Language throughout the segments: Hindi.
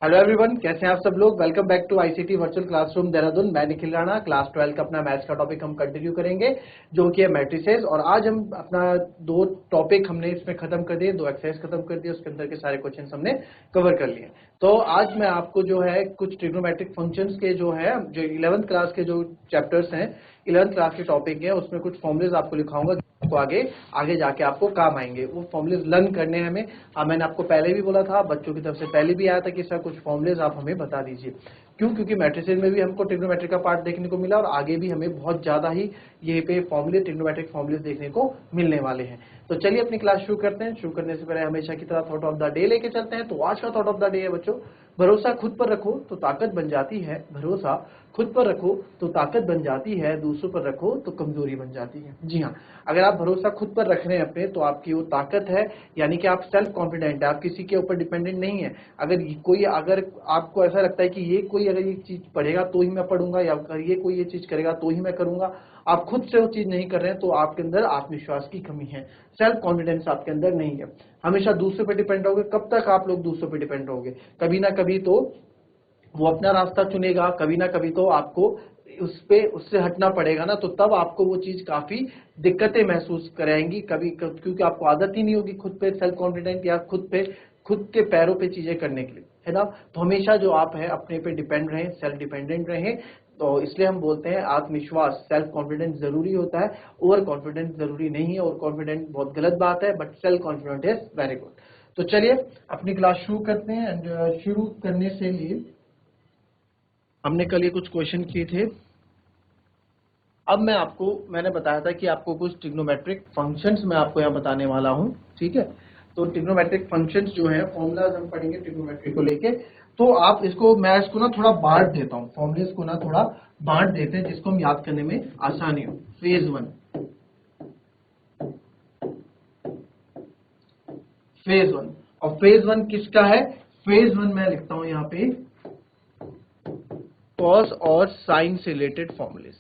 हेलो एवरीवन, कैसे हैं आप सब लोग। Welcome back to ICT virtual classroom Dehradun. मैं निखिल राणा। क्लास 12 का अपना मैथ्स का टॉपिक हम कंटिन्यू करेंगे जो कि है मैट्रिसेस। और आज हम अपना दो टॉपिक हमने इसमें खत्म कर दिए, दो एक्सरसाइज खत्म कर दिए, उसके अंदर के सारे क्वेश्चन हमने कवर कर लिए। तो आज मैं आपको जो है कुछ ट्रिग्नोमेट्रिक फंक्शंस के जो 11th क्लास के जो चैप्टर्स हैं, 11th क्लास के टॉपिक है, उसमें कुछ फॉर्मुलेज आपको लिखाऊंगा जो आगे जाके आपको काम आएंगे। वो फॉर्मुलेज लर्न करने हैं हमें। मैंने आपको पहले भी बोला था, बच्चों की तरफ से पहले भी आया था कि सर कुछ फॉर्मुलेज आप हमें बता दीजिए। क्यों? क्योंकि मैट्रिसेस में भी हमको ट्रिग्नोमेट्री का पार्ट देखने को मिला और आगे भी हमें बहुत ज्यादा ही ये पे फॉर्मुले, ट्रिग्नोमेट्रिक फॉर्मुलेज देखने को मिलने वाले हैं। तो चलिए अपनी क्लास शुरू करते हैं। शुरू करने से पहले हमेशा की तरह थॉट ऑफ द डे लेके चलते हैं। तो आज का थॉट ऑफ द डे है बच्चों, भरोसा खुद पर रखो तो ताकत बन जाती है। भरोसा खुद पर रखो तो ताकत बन जाती है, दूसरों पर रखो तो कमजोरी बन जाती है। जी हाँ, अगर आप भरोसा खुद पर रख रहे हैं अपने, तो आपकी वो ताकत है, यानी कि आप सेल्फ कॉन्फिडेंट है, आप किसी के ऊपर डिपेंडेंट नहीं है। अगर आपको ऐसा लगता है कि ये कोई अगर ये चीज पढ़ेगा तो ही मैं पढ़ूंगा, या अगर ये कोई ये चीज करेगा तो ही मैं करूंगा, आप खुद से वो चीज नहीं कर रहे हैं, तो आपके अंदर आत्मविश्वास की कमी है, सेल्फ कॉन्फिडेंस आपके अंदर नहीं है। हमेशा दूसरे पे डिपेंड रहोगे। कब तक आप लोग दूसरों पे डिपेंड रहोगे? कभी ना कभी तो वो अपना रास्ता चुनेगा, कभी ना कभी तो आपको उससे हटना पड़ेगा ना। तो तब आपको वो चीज काफी दिक्कतें महसूस कराएंगी, क्योंकि आपको आदत ही नहीं होगी खुद पे सेल्फ कॉन्फिडेंट या खुद के पैरों पे चीजें करने के लिए, है ना। तो हमेशा जो आप है अपने पे डिपेंड रहें, सेल्फ डिपेंडेंट रहें। तो इसलिए हम बोलते हैं आत्मविश्वास, सेल्फ कॉन्फिडेंस जरूरी होता है, ओवर कॉन्फिडेंस जरूरी नहीं है। ओवर कॉन्फिडेंस बहुत गलत बात है, but self confident is very good. तो चलिए अपनी क्लास शुरू करते हैं। एंड शुरू करने से लिए हमने कल ये कुछ क्वेश्चन किए थे। अब मैंने बताया था कि आपको कुछ ट्रिग्नोमेट्रिक फंक्शंस मैं आपको यहाँ बताने वाला हूँ, ठीक है। तो ट्रिग्नोमेट्रिक फंक्शंस जो है, फॉर्मूलाज हम पढ़ेंगे ट्रिग्नोमेट्री को लेके। तो मैं इसको ना थोड़ा बांट देता हूँ, फॉर्मुलेस को ना थोड़ा बांट देते हैं, जिसको हम याद करने में आसानी हो। फेज वन और फेज वन किसका है? फेज वन मैं लिखता हूं यहाँ पे कॉस और साइन से रिलेटेड फॉर्मुलेस।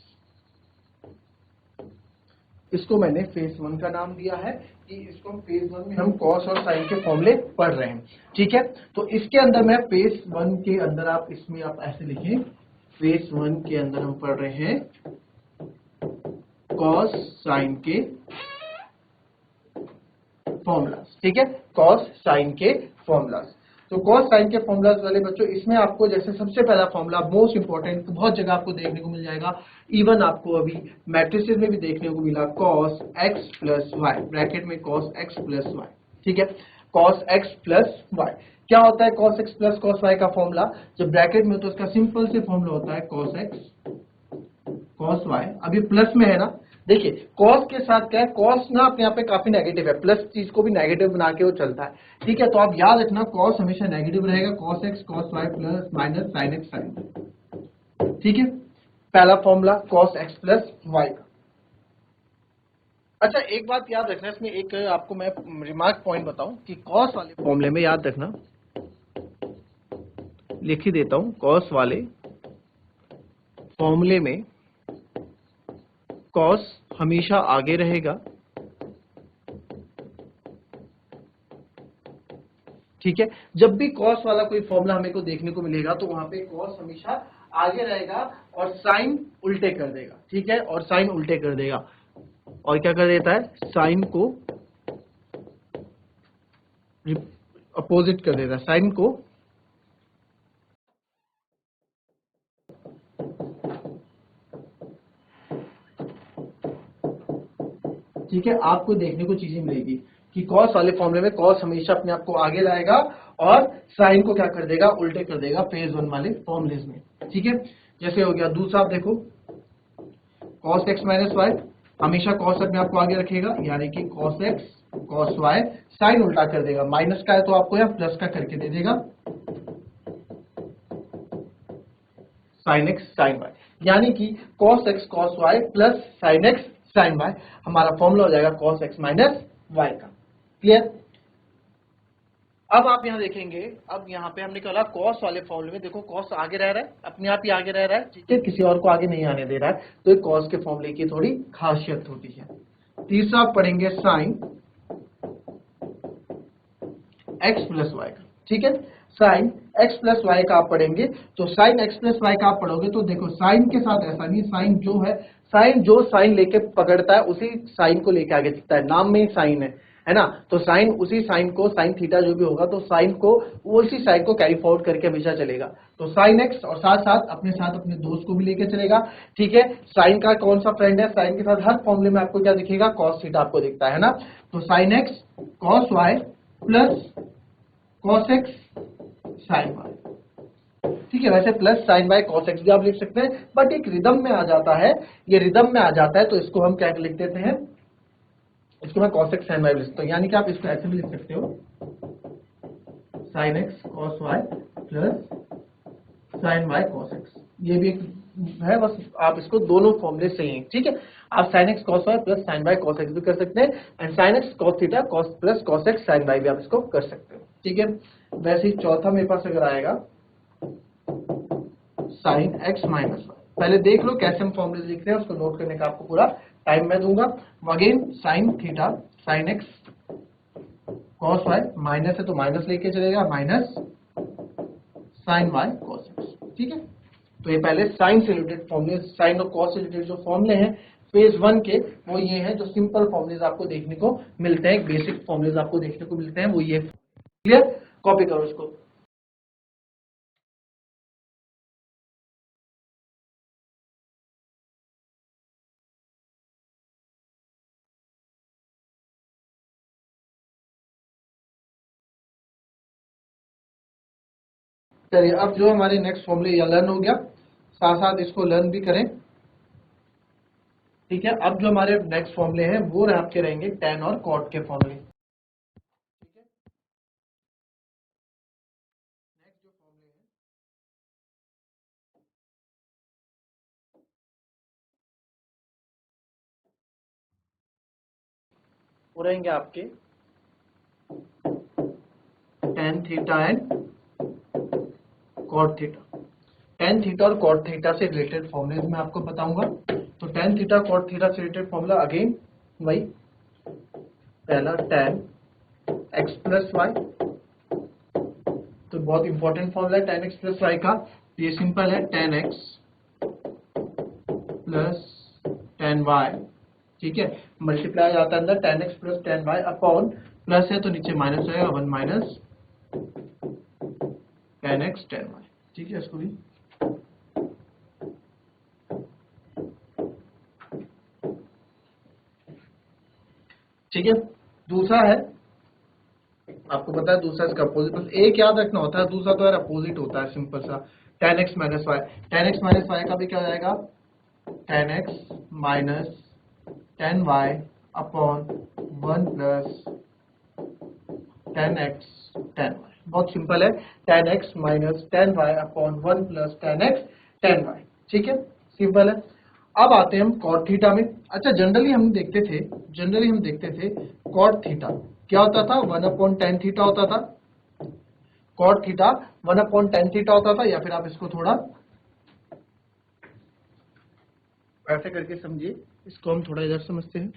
इसको मैंने फेज वन का नाम दिया है कि इसको हम फेज वन में हम कॉस और साइन के फॉर्मूले पढ़ रहे हैं, ठीक है। तो इसके अंदर मैं फेज वन के अंदर आप ऐसे लिखें, फेज वन के अंदर हम पढ़ रहे हैं कॉस साइन के फॉर्मूलास, ठीक है, कॉस साइन के फॉर्मूलास। तो कॉस साइन के फॉर्मूलास वाले बच्चों, इसमें आपको जैसे सबसे पहला फॉर्मूला मोस्ट इंपॉर्टेंट, बहुत जगह आपको देखने को मिल जाएगा, इवन आपको अभी मैट्रिसेस में भी देखने को मिला, cos x plus y, bracket में कॉस एक्स प्लस वाई, ठीक है। कॉस एक्स प्लस वाई क्या होता है? Cos x plus cos y का फॉर्मूला जब ब्रैकेट में, तो उसका सिंपल से फॉर्मूला होता है कॉस एक्स कॉस वाई। अभी प्लस में है ना, देखिए कॉस के साथ क्या है, कॉस ना अपने यहाँ पे काफी नेगेटिव है, प्लस चीज को भी नेगेटिव बना के वो चलता है, ठीक है। तो आप याद रखना कॉस हमेशा नेगेटिव रहेगा, cos x cos y plus minus sine x sine, ठीक है। पहला formula cos x plus y का। अच्छा, एक बात याद रखना, इसमें एक आपको मैं रिमार्क पॉइंट बताऊं कि कॉस वाले फॉर्मूले में याद रखना, लिख ही देता हूं, कॉस वाले फॉर्मूले में कॉस हमेशा आगे रहेगा, ठीक है। जब भी कॉस वाला कोई फॉर्मूला हमें को देखने को मिलेगा तो वहां पे कॉस हमेशा आगे रहेगा और साइन उल्टे कर देगा, ठीक है, और साइन उल्टे कर देगा, और क्या कर देता है, साइन को अपोजिट कर देता है, साइन को, ठीक है। आपको देखने को चीजें मिलेगी कि कॉस वाले फॉर्मूले में कॉस हमेशा अपने आप को आगे लाएगा और साइन को क्या कर देगा, उल्टे कर देगा, फेज वन वाले फॉर्मूलेस में, ठीक है। जैसे हो गया दूसरा, आप देखो कॉस एक्स माइनस वाई, हमेशा कॉस अपने आप को आगे रखेगा, यानी कि cos x cos y, sine उल्टा कर देगा, माइनस का है तो आपको यहाँ प्लस का करके दे देगा, साइन एक्स साइन वाई, यानी कि cos x cos y plus sine x sine y, हमारा फॉर्मूला हो जाएगा कॉस एक्स माइनस वाई का। क्लियर? अब आप यहां देखेंगे, अब यहां पे हमने कहा कॉस वाले फॉर्मूले में देखो कॉस आगे रह रहा है, अपने आप ही आगे रह रहा है, ठीक है, किसी और को आगे नहीं आने दे रहा है। तो एक कॉस के फॉर्मूले की थोड़ी खासियत होती है। तीसरा आप पढ़ेंगे साइन एक्स प्लस वाई का, ठीक है। साइन एक्स प्लस वाई का आप पढ़ेंगे। तो साइन एक्स प्लस वाई का आप पढ़ोगे तो देखो साइन के साथ ऐसा नहीं, साइन जो है, साइन जो साइन लेके पकड़ता है उसी साइन को लेके आगे चलता है, नाम में ही साइन है ना। तो साइन उसी साइन को, साइन थीटा जो भी होगा तो साइन को वो उसी साइन को कैरी फॉरवर्ड करके हमेशा चलेगा। तो साइन एक्स और साथ साथ अपने दोस्त को भी लेके चलेगा। ठीक है, साइन का कौन सा फ्रेंड है, साइन के साथ हर फॉर्मूले में आपको क्या दिखेगा, कॉस थीटा आपको दिखता है ना। तो sine x cos y plus cos x sine y. ठीक है, वैसे plus sine by cos x भी आप लिख सकते हैं, बट एक रिदम में आ जाता है, ये रिदम में आ जाता है तो इसको हम क्या लिख देते हैं, इसको मैं कॉस एक्स साइन वाई लिख सकता हूं। यानी कि आप इसको ऐसे भी लिख सकते हो, sine x cos y plus sine y cos x, ये भी एक है, बस आप इसको दोनों फॉर्मूले सही हैं। ठीक है, आप sine x cos y plus sine y cos x भी कर सकते हैं, and sine x cos theta cos plus cos x sine y भी आप इसको कर सकते हो। ठीक है, वैसे ही चौथा मेरे पास अगर आएगा साइन एक्स माइनस वाई, पहले देख लो कैसे हम फॉर्मूले लिखते हैं, उसको नोट करने का आपको पूरा टाइम मैं दूंगा। Again sine theta sine x cos y, minus है तो माइनस लेके चलेगा, minus sine y cos x. ठीक है, तो ये पहले साइन से रिलेटेड फॉर्मूले, साइन और कॉस से रिलेटेड जो फॉर्मूले हैं फेज 1 के, वो ये हैं जो सिंपल फॉर्मूलेज आपको देखने को मिलते हैं, बेसिक फॉर्मूलेज आपको देखने को मिलते हैं, वो ये। क्लियर, कॉपी करो इसको। चलिए, अब जो हमारे नेक्स्ट फॉर्मूले या लर्न हो गया, साथ साथ इसको लर्न भी करें। ठीक है, अब जो हमारे नेक्स्ट फॉर्मूले हैं वो आपके रहेंगे tan और cot के फॉर्मूले। ठीक है, नेक्स्ट जो फॉर्मूले हैं वो रहेंगे आपके tan theta and cot theta. tan theta और cot थीटा से रिलेटेड फॉर्मूले मैं आपको बताऊंगा। तो tan थीटा cot थीटा से रिलेटेड फॉर्मूला अगेन वही, पहला tan x प्लस वाई, तो बहुत इंपॉर्टेंट फॉर्मूला है tan x प्लस वाई का। ये सिंपल है, tan x plus tan y। ठीक है, मल्टीप्लाई जाता है अंदर, tan x plus tan y upon, plus है तो नीचे माइनस रहेगा, 1 minus tan x tan y। ठीक है, इसको भी ठीक है। दूसरा है, आपको पता है दूसरा इसका अपोजिट, बस एक याद रखना होता है, दूसरा तो यार अपोजिट होता है, सिंपल सा, tan x minus y. tan x minus y का भी क्या हो जाएगा, tan x minus tan y upon 1 plus tan x tan y। बहुत सिंपल है, tan x minus tan y upon 1 plus tan x tan y। ठीक है, सिंपल है। अब आते हैं हम cot थीटा में। अच्छा, जनरली हम देखते थे cot थीटा क्या होता था, 1 अपॉन tan थीटा होता था। cot theta 1 upon tan theta होता था, या फिर आप इसको थोड़ा ऐसे करके समझिए, इसको हम थोड़ा इधर समझते हैं।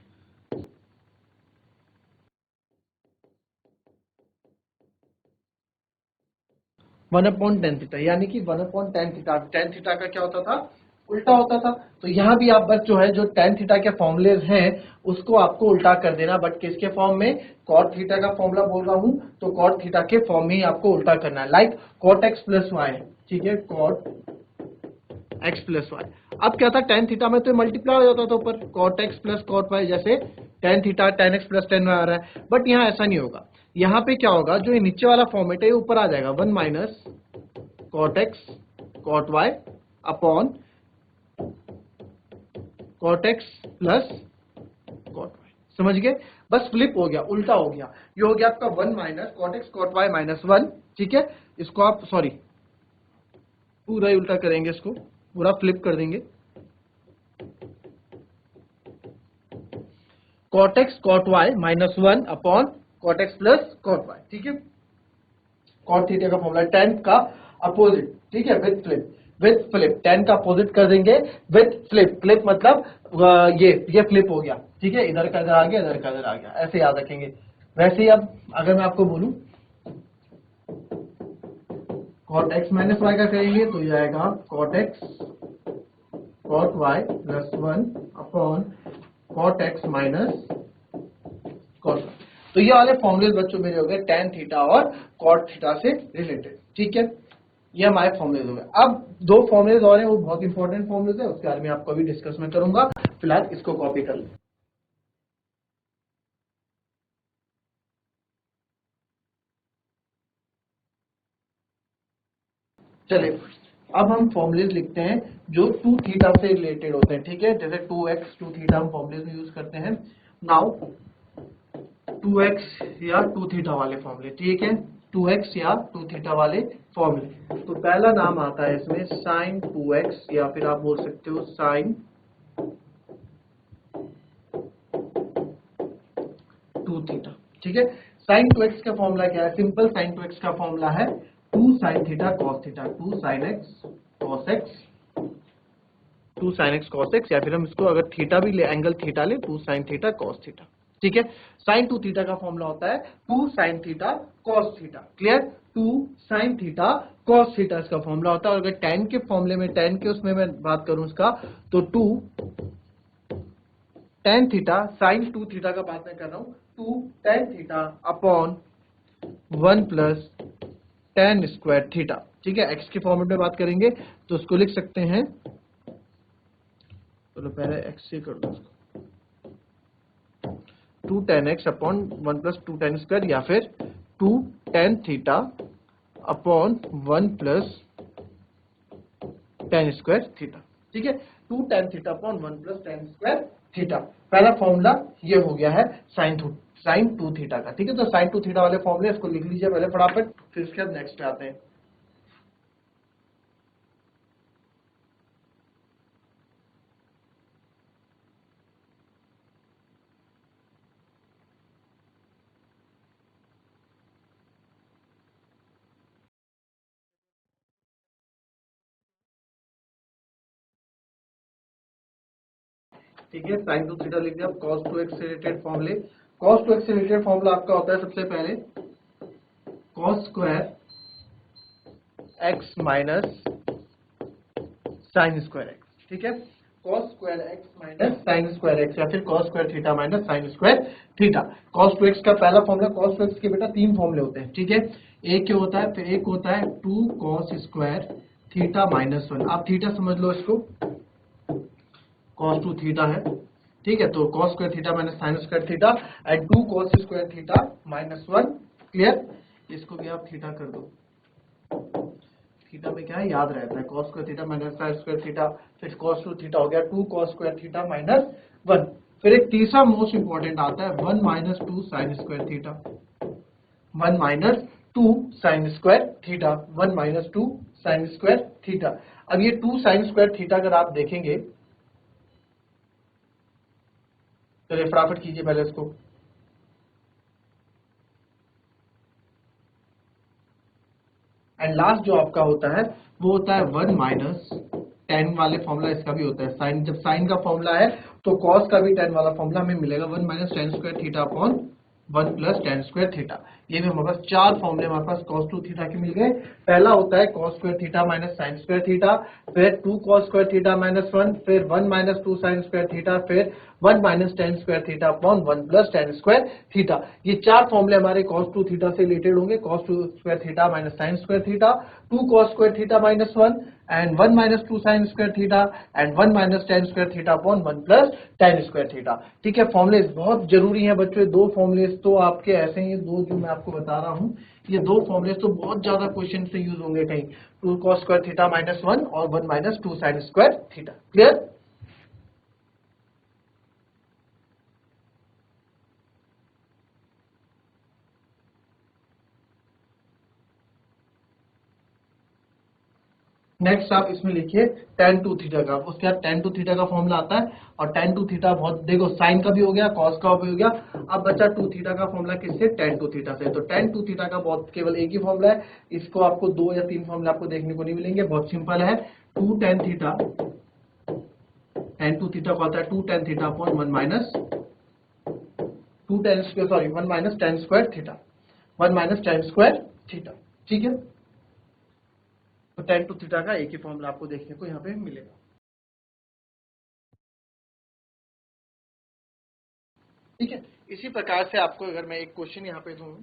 1 अपॉन tan थीटा, यानी कि 1 upon tan theta, tan theta का क्या होता था, उल्टा होता था। तो यहाँ भी आप बस जो है, जो tan थीटा के फॉर्मूलेज हैं उसको आपको उल्टा कर देना, बट किसके फॉर्म में, cot थीटा का फॉर्मूला बोल रहा हूं तो cot थीटा के फॉर्म में ही आपको उल्टा करना है, like cot x plus y. ठीक है, cot x प्लस वाई। अब क्या था, tan थीटा में तो मल्टीप्लाई हो जाता था ऊपर, cot x plus cot y, जैसे tan theta tan x plus tan y आ रहा है, बट यहाँ ऐसा नहीं होगा। यहाँ पे क्या होगा, जो ये नीचे वाला फॉर्मेट है ये ऊपर आ जाएगा, 1 minus cot x cot y upon cot x plus cot y। समझ गए, बस फ्लिप हो गया, उल्टा हो गया। ये हो गया आपका 1 minus cot x cot y minus 1। ठीक है, इसको आप सॉरी पूरा ही उल्टा करेंगे, इसको पूरा फ्लिप कर देंगे, cot x cot y minus 1 upon cot x plus cot y। ठीक है, cot थीटा का फॉर्मूला tan का अपोजिट। ठीक है, विद फ्लिप tan का अपोजिट कर देंगे विद फ्लिप। फ्लिप मतलब ये फ्लिप हो गया। ठीक है, इधर का इधर आ गया, इधर का इधर आ गया, ऐसे याद रखेंगे। वैसे ही अब अगर मैं आपको बोलूं कॉट एक्स माइनस वाई का करेंगे तो ये आएगा cot x cot y plus 1 upon cot x minus cot. तो ये वाले फॉर्मूले बच्चों मेरे हो गए टेन थीटा और कॉट थीटा से रिलेटेड। ठीक है, ये हमारे फॉर्मूलेज हो गए। अब दो फॉर्मूलेज और हैं, वो बहुत इंपॉर्टेंट फॉर्मूलेज है, उसके बारे में आपको अभी डिस्कस में करूंगा। फिलहाल इसको कॉपी कर लें। चलिए अब हम फॉर्मूलेज लिखते हैं जो टू थीटा से रिलेटेड होते हैं। ठीक है, जैसे 2x 2 थीटा हम फॉर्मूलेज में यूज करते हैं। नाउ 2x या 2 थीटा वाले फॉर्मूले। ठीक है, 2x या 2 थीटा वाले फॉर्मूले। तो पहला नाम आता है इसमें साइन 2x, या फिर आप बोल सकते हो साइन 2 थीटा। ठीक है, साइन 2x का फॉर्मूला क्या है? सिंपल साइन 2x का फॉर्मूला है 2 sine theta cos theta, 2 sign x cos x, 2 sign x cos x, या फिर हम इसको अगर थीटा भी ले, एंगल थीटा ले, 2 साइन थीटा कॉस थीटा। ठीक है, साइन 2 थीटा का फॉर्मूला होता है 2 sine theta cos theta. Clear? 2 sine theta cos theta इसका फॉर्मूला होता है। और अगर tan के फॉर्मूले में, tan के उसमें मैं बात करूं इसका, तो 2 tan थीटा साइन 2 थीटा का बात मैं कर रहा हूं, 2 tan theta upon 1 plus tan square theta. ठीक है, x के फॉर्मेट में बात करेंगे तो उसको लिख सकते हैं, चलो पहले x से कर दो, 2 tan x upon 1 plus 2 tan square, या फिर 2 tan theta upon 1 plus tan square theta. ठीक है, 2 tan theta upon 1 plus tan square theta. पहला फॉर्मूला ये हो गया है साइन 2 थीटा का। ठीक है, तो साइन 2 थीटा वाले फॉर्मूले इसको लिख लीजिए पहले फटाफट, फिर इसके बाद नेक्स्ट पे आते हैं। ठीक है, साइन 2 थीटा लिख दिया। cos 2x से रिलेटेड फॉर्मूले, cos 2x से रिलेटेड फॉर्मूला आपका होता है सबसे पहले cos square x minus sine square x। ठीक है, cos square x minus sine square x, या फिर cos square theta minus sine square theta. cos 2x का पहला फॉर्मूला, cos 2x के बेटा तीन फॉर्मूले होते हैं। ठीक है, एक क्या होता है, फिर एक होता है 2 cos स्क्वायर थीटा माइनस 1। आप थीटा समझ लो इसको, cos 2 थीटा है। ठीक है, तो cos square theta minus sine square theta and 2 cos square theta minus 1। Clear? इसको भी आप थीटा कर दो। थीटा में क्या है, याद रहता है, cos square theta minus sine square theta, फिर cos 2 थीटा हो गया 2 cos स्क्वायर थीटा माइनस 1। फिर एक तीसरा मोस्ट इंपॉर्टेंट आता है 1 minus 2 sine square theta, 1 minus 2 sine square theta, 1 minus 2 sine square theta. अब ये 2 साइन स्क्वायर थीटा अगर आप देखेंगे, चलिए फटाफट कीजिए पहले इसको। एंड लास्ट जो आपका होता है वो होता है 1 माइनस टेन वाले फॉर्मूला, इसका भी होता है साइन, जब साइन का फॉर्मूला है तो कॉस का भी टेन वाला फॉर्मूला हमें मिलेगा 1 minus ten square theta upon 1 plus ten square theta. ये भी हमारे पास चार फॉर्मूले हमारे पास cos 2 थीटा के मिल गए। पहला होता है cos square theta minus sine square theta, फिर 2 cos स्क्वायर थीटा माइनस 1, फिर 1 माइनस 2 साइन स्क्वायर थीटा, फिर 1 minus ten square theta upon 1 plus ten square theta. ये चार फॉर्मूले हमारे cos 2 थीटा से रिलेटेड होंगे, cos 2 square theta minus sine square theta, 2 cos square theta minus 1 and 1 minus 2 sin square theta and 1 minus tan square theta upon 1 plus tan square theta। ठीक है, फॉर्मूले बहुत जरूरी हैं बच्चों। दो फॉर्मूले तो आपके ऐसे ही, दो जो मैं आपको बता रहा हूं, ये दो फॉर्मूले तो बहुत ज्यादा क्वेश्चन से यूज होंगे कहीं, 2 cos स्क्वायर थीटा माइनस 1 और 1 minus 2 sin square theta. Clear? Next आप इसमें लिखिए tan 2 थीटा का, उसके बाद tan 2 थीटा का फॉर्मूला आता है, और tan 2 थीटा बहुत, देखो साइन का भी हो गया, cos का भी हो गया, अब बचा 2 थीटा का फॉर्मूला किससे, tan 2 थीटा से। तो tan 2 थीटा का बहुत केवल एक ही फॉर्मूला है, इसको आपको दो या तीन फॉर्मूला आपको देखने को नहीं मिलेंगे, बहुत सिंपल है। 2 tan थीटा, tan 2 थीटा का होता है 2 tan theta upon 1 minus 2 tan square, sorry 1 minus tan square theta, 1 minus tan square theta. ठीक है, तो tan टू थीटा का एक ही फॉर्मूला आपको देखने को यहाँ पे मिलेगा। ठीक है, इसी प्रकार से आपको अगर मैं एक क्वेश्चन यहाँ पे दूं,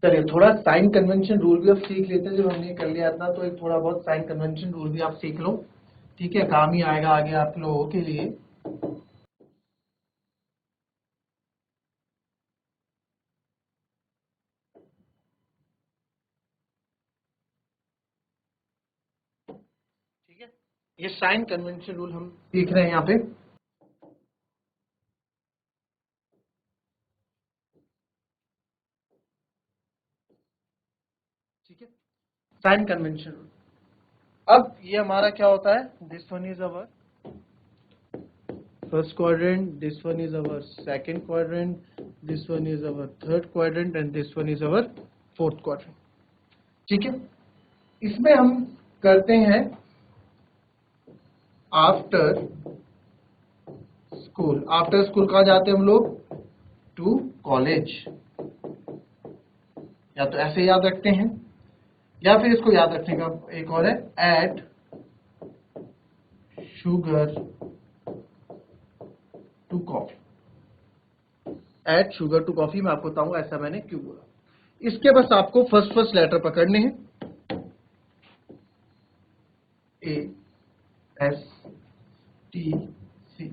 चलिए थोड़ा साइन कन्वेंशन रूल भी आप सीख लेते हैं, जब हमने कर लिया था तो एक थोड़ा बहुत साइन कन्वेंशन रूल भी आप सीख लो। ठीक है, काम ही आएगा आगे आप लोगों के लिए। ठीक है, ये साइन कन्वेंशन रूल हम सीख रहे हैं यहाँ पे। ठीक है, साइन कन्वेंशन रूल। अब ये हमारा क्या होता है, this one is our first quadrant, this one is our second quadrant, this one is our third quadrant and this one is our fourth quadrant. ठीक है, इसमें हम करते हैं आफ्टर स्कूल। आफ्टर स्कूल कहाँ जाते हैं हम लोग, टू कॉलेज। या तो ऐसे याद रखते हैं या फिर इसको याद रखने का एक और है, add sugar to coffee. Add sugar to coffee, मैं आपको बताऊंगा ऐसा मैंने क्यों बोला। इसके बस आपको फर्स्ट लेटर पकड़ने हैं, ए एस टी सी।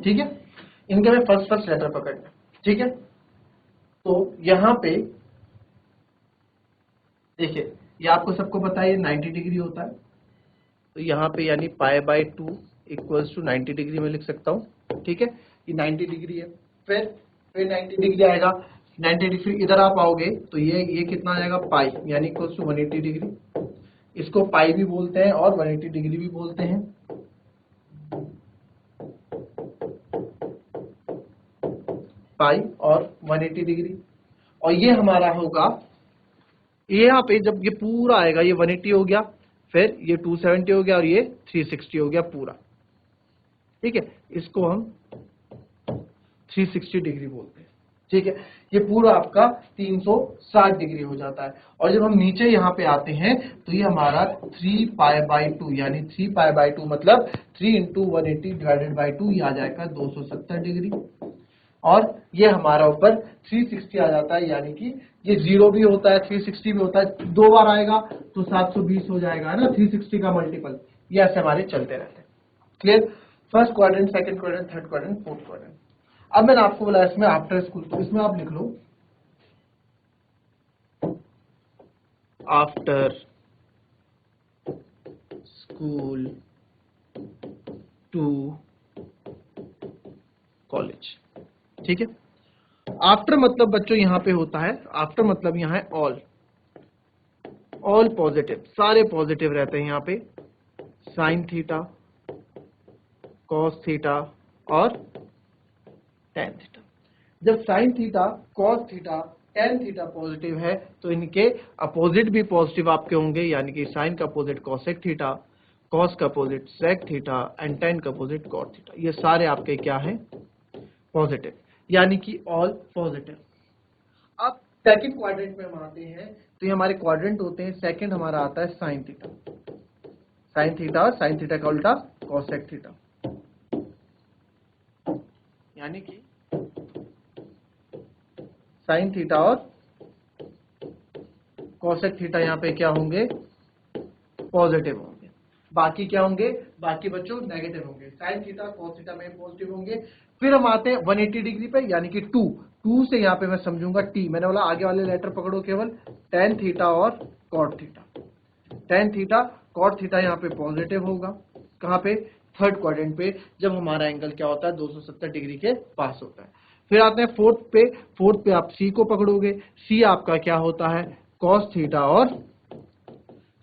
ठीक है, इनके में फर्स्ट लेटर पकड़ना। ठीक है, तो यहां पे देखिए, ये आपको सबको पता है ये 90 डिग्री होता है, तो यहाँ पे यानी pi by 2 equals to 90 degree में लिख सकता हूँ। ठीक है, ये 90 डिग्री है। फिर 90 डिग्री आएगा, 90 डिग्री इधर आप आओगे तो ये कितना आ जाएगा, पाई यानी इक्वल्स टू 180 डिग्री। इसको पाई भी बोलते हैं और 180 डिग्री भी बोलते हैं। पाई और 180 डिग्री। और ये हमारा होगा, ये यहाँ पे जब ये पूरा आएगा, ये 180 हो गया, फिर ये 270 हो गया और ये 360 हो गया पूरा। ठीक है, इसको हम 360 डिग्री बोलते हैं। ठीक है, ये पूरा आपका 360 डिग्री हो जाता है। और जब हम नीचे यहाँ पे आते हैं तो ये हमारा 3 पाई बाय 2 यानी 3 पाई बाय 2 मतलब 3 इंटू 180 डिवाइडेड बाई 2, ये आ जाएगा 270 डिग्री। और ये हमारा ऊपर 360 आ जाता है, यानी कि ये 0 भी होता है 360 भी होता है, 2 बार आएगा तो 720 हो जाएगा, है ना, 360 का मल्टीपल। ये ऐसे हमारे चलते रहते हैं। Clear, first quadrant, second quadrant, third quadrant, fourth quadrant. अब मैंने आपको बोला इसमें आफ्टर स्कूल, तो इसमें आप लिख लो आफ्टर स्कूल टू कॉलेज। ठीक है, आफ्टर मतलब बच्चों यहां पे होता है, आफ्टर मतलब यहां है ऑल पॉजिटिव, सारे पॉजिटिव रहते हैं यहाँ पे, साइन थीटा, कॉस थीटा और टेन थीटा। जब sine theta, cos theta, tan theta positive है तो इनके अपोजिट भी पॉजिटिव आपके होंगे, यानी कि साइन का अपोजिट कॉसेक थीटा, कॉस का opposite sec theta and tan का अपोजिट कॉट थीटा। ये सारे आपके क्या हैं, पॉजिटिव, यानी कि ऑल पॉजिटिव। अब सेकंड क्वाड्रेंट में हम आते हैं तो ये हमारे क्वाड्रेंट होते हैं। सेकंड हमारा आता है साइन थीटा, साइन थीटा और साइन थीटा का उल्टा कॉसेक थीटा, यानी कि साइन थीटा और कॉसेक थीटा यहाँ पे क्या होंगे, पॉजिटिव होंगे। बाकी क्या होंगे, बाकी बच्चों नेगेटिव होंगे। साइन थीटा कॉस थीटा में पॉजिटिव होंगे। फिर हम आते हैं 180 डिग्री पे, यानी कि 2 से यहाँ पे मैं समझूंगा टी, मैंने बोला आगे वाले लेटर पकड़ो केवल, टेन थीटा और cot theta. Tan theta cot theta यहाँ पे पॉजिटिव होगा, कहाँ पे, थर्ड क्वाड्रेंट पे, जब हमारा एंगल क्या होता है 270 डिग्री के पास होता है। फिर आते हैं फोर्थ पे आप सी को पकड़ोगे, सी आपका क्या होता है, कॉस थीटा और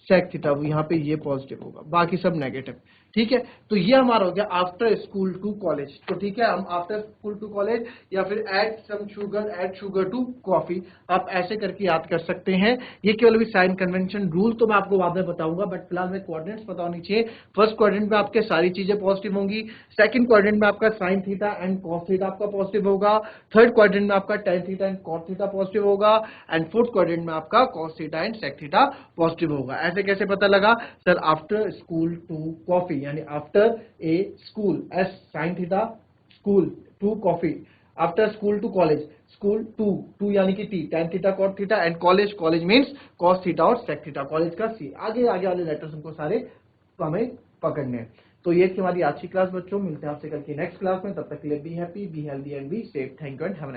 सेक थीटा, यहाँ पे ये पॉजिटिव होगा, बाकी सब नेगेटिव। ठीक है, तो ये हमारा हो गया आफ्टर स्कूल टू कॉलेज। तो ठीक है, हम आफ्टर स्कूल टू कॉलेज या फिर ऐड शुगर टू कॉफी, आप ऐसे करके याद कर सकते हैं। ये केवल भी साइन कन्वेंशन रूल तो मैं आपको बाद में बताऊंगा, बट फिलहाल में कोऑर्डिनेट्स पता होनी चाहिए। फर्स्ट क्वाड्रेंट में आपके सारी चीजें पॉजिटिव होंगी, सेकंड क्वाड्रेंट में आपका sine theta and cos theta आपका पॉजिटिव होगा, थर्ड क्वाड्रेंट में आपका tan theta and cot theta positive होगा, एंड फोर्थ क्वाड्रेंट में आपका cos theta and sec theta positive होगा। ऐसे कैसे पता लगा sir? After school to coffee, यानी after A school, S sine theta, school to coffee, after school to college, school to यानी कि T, tan theta cot theta, and college means cos theta और सेक थीटा, कॉलेज का सी। आगे आगे वाले लेटर्स हमको सारे हमें पकड़ने हैं। तो ये थी हमारी आज की क्लास बच्चों, मिलते हैं आपसे कल की नेक्स्ट क्लास में। तब तक के लिए be happy, be healthy and be safe. Thank you and have a nice day.